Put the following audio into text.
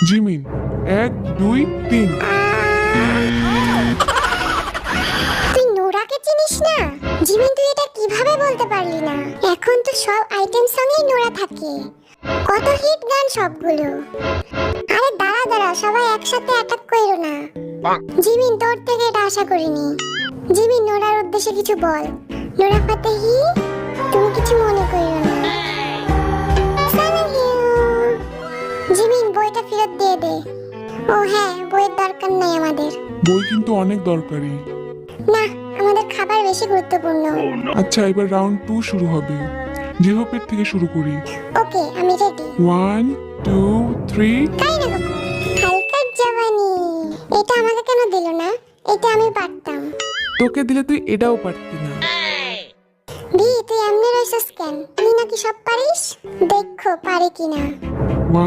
Jimin 1 2 3। তুই নোরাকে চিনিস না? জিমিন, তুই এটা কিভাবে বলতে পারলি না? এখন তো সব আইটেম সঙ্গেই নোরা থাকে। কত হিট গান সবগুলো। আরে দাঁড়া দাঁড়া, সবাই একসাথে অ্যাটাক কইরো না। জিমিন, তোর থেকে এটা আশা করিনি। জিমিন, নোরার উদ্দেশ্যে কিছু বল। নোরা ফাতেহি, তুমি কিছু মনে কইরো না। জিমিন, বইটা ফেরত দিয়ে দে। ও হ্যাঁ, বইয়ের দরকার নাই আমাদের। বই কিন্তু অনেক দরকারি। না, আমাদের খাবার বেশি গুরুত্বপূর্ণ। আচ্ছা, এবার রাউন্ড 2 শুরু হবে। জেহপের থেকে শুরু করি। ওকে, আমি রেডি। 1 2 3। হালকা জওয়ানি। এটা আমাকে কেন দিল না? এটা আমি পারতাম। তোকে দিলে তুই এটাও পারতি না। তুই এমনি রইছস কেন? তুই নাকি সব পারিস? দেখো পারি কিনা। 1